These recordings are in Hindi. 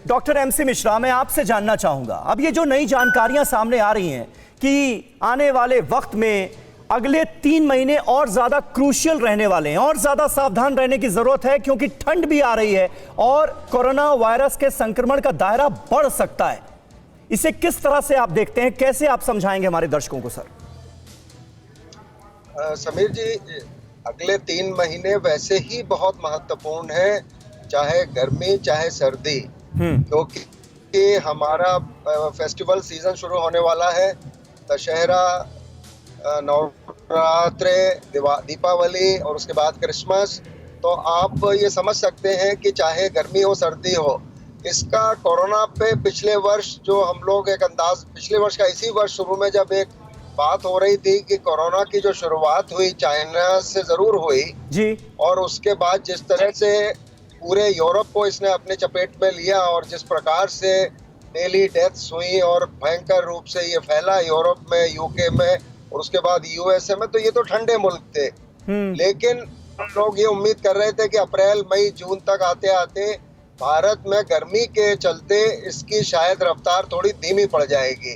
डॉक्टर एमसी मिश्रा, मैं आपसे जानना चाहूंगा, अब ये जो नई जानकारियां सामने आ रही हैं कि आने वाले वक्त में अगले 3 महीने और ज्यादा क्रूशियल रहने वाले हैं और ज्यादा सावधान रहने की जरूरत है, क्योंकि ठंड भी आ रही है और कोरोना वायरस के संक्रमण का दायरा बढ़ सकता है। इसे किस तरह से आप देखते हैं, कैसे आप समझाएंगे हमारे दर्शकों को सर? समीर जी, अगले 3 महीने वैसे ही बहुत महत्वपूर्ण है, चाहे गर्मी चाहे सर्दी, क्योंकि हमारा फेस्टिवल सीजन शुरू होने वाला है। दशहरा, नवरात्रे, दीपावली और उसके बाद क्रिसमस। तो आप ये समझ सकते हैं कि चाहे गर्मी हो सर्दी हो, इसका कोरोना पे पिछले वर्ष जो हम लोग एक अंदाज, पिछले वर्ष का इसी वर्ष शुरू में जब एक बात हो रही थी कि कोरोना की जो शुरुआत हुई चाइना से जरूर हुई जी, और उसके बाद जिस तरह से पूरे यूरोप को इसने अपने चपेट में लिया और जिस प्रकार से डेली डेथ्स हुई और भयंकर रूप से ये फैला यूरोप में, यूके में और उसके बाद यूएसए में, तो ये तो ठंडे मुल्क थे। लेकिन हम लोग ये उम्मीद कर रहे थे कि अप्रैल मई जून तक आते आते भारत में गर्मी के चलते इसकी शायद रफ्तार थोड़ी धीमी पड़ जाएगी।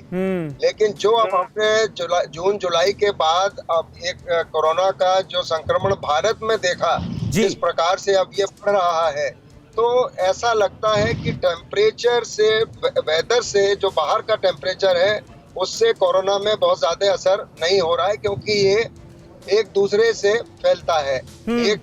लेकिन जो अब हमने जून जुलाई के बाद अब एक कोरोना का जो संक्रमण भारत में देखा, जिस प्रकार से अब ये बढ़ रहा है, तो ऐसा लगता है कि टेम्परेचर से, वेदर से, जो बाहर का टेम्परेचर है उससे कोरोना में बहुत ज्यादा असर नहीं हो रहा है, क्योंकि ये एक दूसरे से फैलता है, एक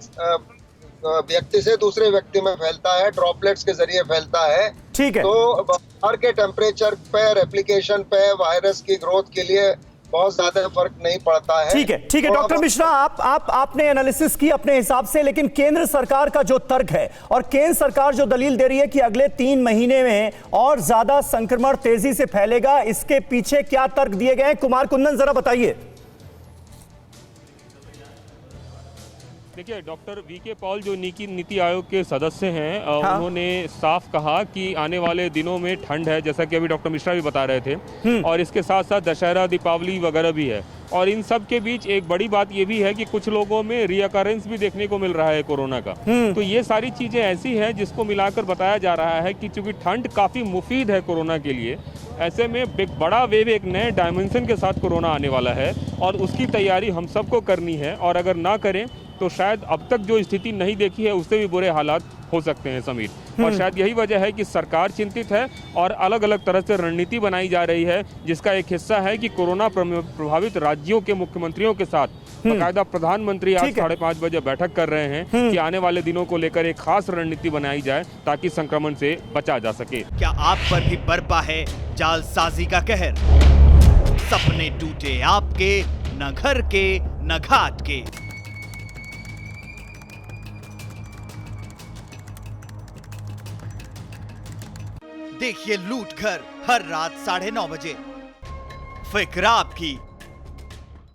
व्यक्ति से दूसरे व्यक्ति में फैलता है, ड्रॉपलेट्स के जरिए फैलता है। ठीक है। तो बाहर के टेम्परेचर पे, रेप्लिकेशन पे, वायरस की ग्रोथ के लिए बहुत ज्यादा फर्क नहीं पड़ता है। ठीक है डॉक्टर मिश्रा, आपने एनालिसिस की अपने हिसाब से, लेकिन केंद्र सरकार का जो तर्क है और केंद्र सरकार जो दलील दे रही है कि अगले 3 महीने में और ज्यादा संक्रमण तेजी से फैलेगा, इसके पीछे क्या तर्क दिए गए हैं? कुमार कुंदन, जरा बताइए। देखिए, डॉक्टर वीके पॉल जो नीति आयोग के सदस्य हैं, उन्होंने साफ कहा कि आने वाले दिनों में ठंड है, जैसा कि अभी डॉक्टर मिश्रा भी बता रहे थे, और इसके साथ साथ दशहरा, दीपावली वगैरह भी है। और इन सब के बीच एक बड़ी बात ये भी है कि कुछ लोगों में रीअकरेंस भी देखने को मिल रहा है कोरोना का। तो ये सारी चीज़ें ऐसी हैं जिसको मिलाकर बताया जा रहा है कि चूंकि ठंड काफ़ी मुफीद है कोरोना के लिए, ऐसे में एक बड़ा वेव, एक नए डायमेंशन के साथ कोरोना आने वाला है और उसकी तैयारी हम सबको करनी है। और अगर ना करें तो शायद अब तक जो स्थिति नहीं देखी है उससे भी बुरे हालात हो सकते हैं समीर। और शायद यही वजह है कि सरकार चिंतित है और अलग अलग तरह से रणनीति बनाई जा रही है, जिसका एक हिस्सा है कि कोरोना प्रभावित राज्यों के मुख्यमंत्रियों के साथ बाकायदा प्रधानमंत्री आज 5:30 बजे बैठक कर रहे हैं कि आने वाले दिनों को लेकर एक खास रणनीति बनाई जाए ताकि संक्रमण से बचा जा सके। क्या आप पर भी बरपा है जालसाजी का कहर? सपने टूटे आपके, न घर के न घाट के। देखिए लूट घर हर रात 9:30 बजे। फिक्र आपकी,